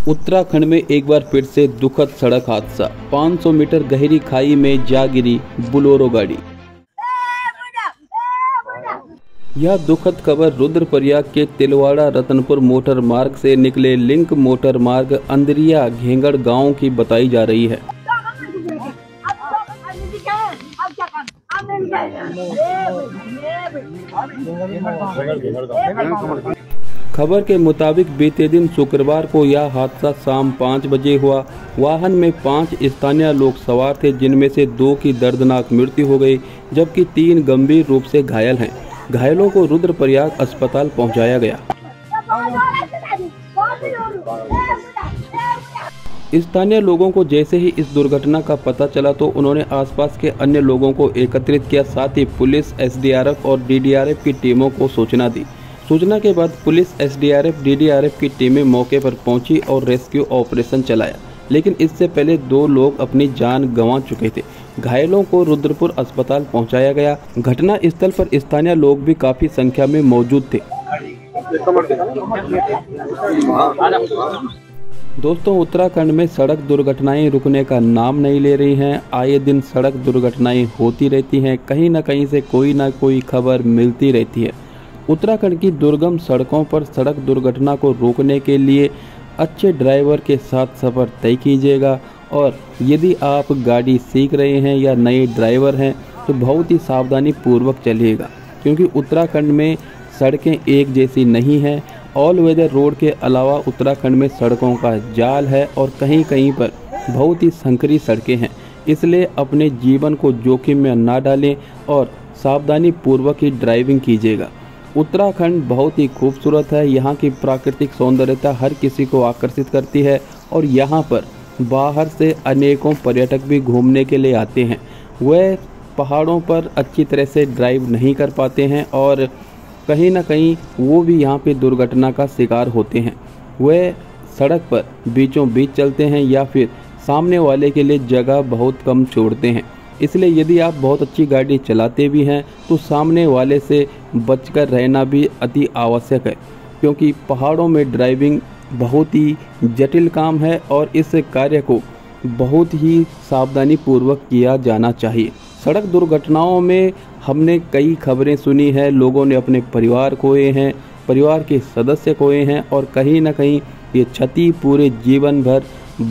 उत्तराखंड में एक बार फिर से दुखद सड़क हादसा। 500 मीटर गहरी खाई में जा गिरी बोलेरो गाड़ी। यह दुखद खबर रुद्रप्रयाग के तिलवाड़ा रतनपुर मोटर मार्ग से निकले लिंक मोटर मार्ग अंदरिया घेंगड़ गांव की बताई जा रही है। खबर के मुताबिक बीते दिन शुक्रवार को यह हादसा शाम 5 बजे हुआ। वाहन में 5 स्थानीय लोग सवार थे, जिनमें से 2 की दर्दनाक मृत्यु हो गई, जबकि 3 गंभीर रूप से घायल हैं। घायलों को रुद्रप्रयाग अस्पताल पहुंचाया गया। स्थानीय लोगों को जैसे ही इस दुर्घटना का पता चला तो उन्होंने आसपास के अन्य लोगों को एकत्रित किया, साथ ही पुलिस, एसडीआरएफ और डीडीआरएफ की टीमों को सूचना दी। सूचना के बाद पुलिस, एसडीआरएफ, डीडीआरएफ की टीमें मौके पर पहुंची और रेस्क्यू ऑपरेशन चलाया, लेकिन इससे पहले 2 लोग अपनी जान गंवा चुके थे। घायलों को रुद्रपुर अस्पताल पहुंचाया गया। घटना स्थल पर स्थानीय लोग भी काफी संख्या में मौजूद थे। दोस्तों, उत्तराखंड में सड़क दुर्घटनाएं रुकने का नाम नहीं ले रही हैं। आए दिन सड़क दुर्घटनाएं होती रहती हैं, कहीं न कहीं से कोई ना कोई खबर मिलती रहती है। उत्तराखंड की दुर्गम सड़कों पर सड़क दुर्घटना को रोकने के लिए अच्छे ड्राइवर के साथ सफ़र तय कीजिएगा, और यदि आप गाड़ी सीख रहे हैं या नए ड्राइवर हैं तो बहुत ही सावधानी पूर्वक चलिएगा, क्योंकि उत्तराखंड में सड़कें एक जैसी नहीं हैं। ऑल वेदर रोड के अलावा उत्तराखंड में सड़कों का जाल है और कहीं कहीं पर बहुत ही संकरी सड़कें हैं। इसलिए अपने जीवन को जोखिम में ना डालें और सावधानी पूर्वक ही ड्राइविंग कीजिएगा। उत्तराखंड बहुत ही खूबसूरत है। यहाँ की प्राकृतिक सौंदर्यता हर किसी को आकर्षित करती है और यहाँ पर बाहर से अनेकों पर्यटक भी घूमने के लिए आते हैं। वह पहाड़ों पर अच्छी तरह से ड्राइव नहीं कर पाते हैं और कहीं ना कहीं वो भी यहाँ पे दुर्घटना का शिकार होते हैं। वह सड़क पर बीचों बीच चलते हैं या फिर सामने वाले के लिए जगह बहुत कम छोड़ते हैं। इसलिए यदि आप बहुत अच्छी गाड़ी चलाते भी हैं तो सामने वाले से बचकर रहना भी अति आवश्यक है, क्योंकि पहाड़ों में ड्राइविंग बहुत ही जटिल काम है और इस कार्य को बहुत ही सावधानी पूर्वक किया जाना चाहिए। सड़क दुर्घटनाओं में हमने कई खबरें सुनी हैं। लोगों ने अपने परिवार खोए हैं, परिवार के सदस्य खोए हैं और कहीं ना कहीं ये क्षति पूरे जीवन भर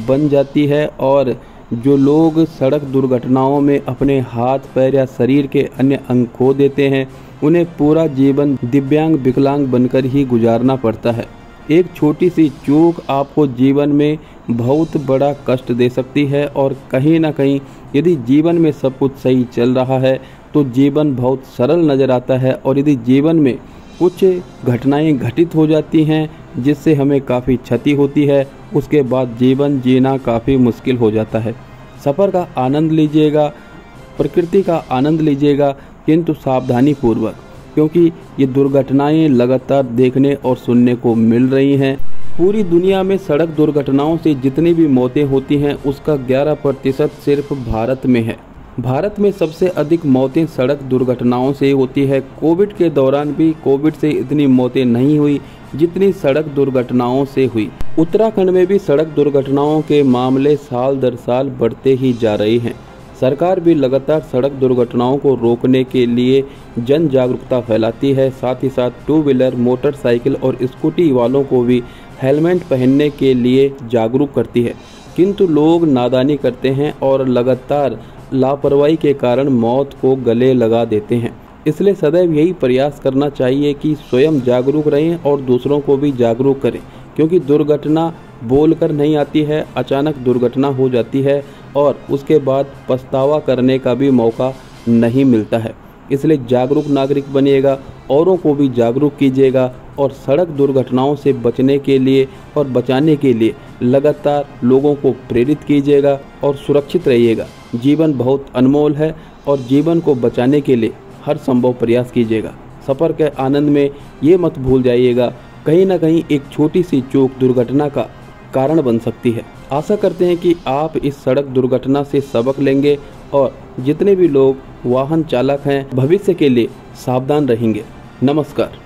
बन जाती है। और जो लोग सड़क दुर्घटनाओं में अपने हाथ, पैर या शरीर के अन्य अंग खो देते हैं, उन्हें पूरा जीवन दिव्यांग, विकलांग बनकर ही गुजारना पड़ता है। एक छोटी सी चूक आपको जीवन में बहुत बड़ा कष्ट दे सकती है और कहीं ना कहीं यदि जीवन में सब कुछ सही चल रहा है तो जीवन बहुत सरल नज़र आता है, और यदि जीवन में कुछ घटनाएं घटित हो जाती हैं जिससे हमें काफ़ी क्षति होती है, उसके बाद जीवन जीना काफ़ी मुश्किल हो जाता है। सफ़र का आनंद लीजिएगा, प्रकृति का आनंद लीजिएगा, किंतु सावधानी पूर्वक, क्योंकि ये दुर्घटनाएं लगातार देखने और सुनने को मिल रही हैं। पूरी दुनिया में सड़क दुर्घटनाओं से जितनी भी मौतें होती हैं उसका 11% सिर्फ भारत में है। भारत में सबसे अधिक मौतें सड़क दुर्घटनाओं से होती है। कोविड के दौरान भी कोविड से इतनी मौतें नहीं हुई जितनी सड़क दुर्घटनाओं से हुई। उत्तराखंड में भी सड़क दुर्घटनाओं के मामले साल दर साल बढ़ते ही जा रहे हैं। सरकार भी लगातार सड़क दुर्घटनाओं को रोकने के लिए जन जागरूकता फैलाती है। साथ ही साथ 2 व्हीलर, मोटरसाइकिल और स्कूटी वालों को भी हेलमेट पहनने के लिए जागरूक करती है, किंतु लोग नादानी करते हैं और लगातार लापरवाही के कारण मौत को गले लगा देते हैं। इसलिए सदैव यही प्रयास करना चाहिए कि स्वयं जागरूक रहें और दूसरों को भी जागरूक करें, क्योंकि दुर्घटना बोलकर नहीं आती है, अचानक दुर्घटना हो जाती है और उसके बाद पछतावा करने का भी मौका नहीं मिलता है। इसलिए जागरूक नागरिक बनिएगा, औरों को भी जागरूक कीजिएगा और सड़क दुर्घटनाओं से बचने के लिए और बचाने के लिए लगातार लोगों को प्रेरित कीजिएगा और सुरक्षित रहिएगा। जीवन बहुत अनमोल है और जीवन को बचाने के लिए हर संभव प्रयास कीजिएगा। सफ़र के आनंद में ये मत भूल जाइएगा, कहीं ना कहीं एक छोटी सी चूक दुर्घटना का कारण बन सकती है। आशा करते हैं कि आप इस सड़क दुर्घटना से सबक लेंगे और जितने भी लोग वाहन चालक हैं भविष्य के लिए सावधान रहेंगे। नमस्कार।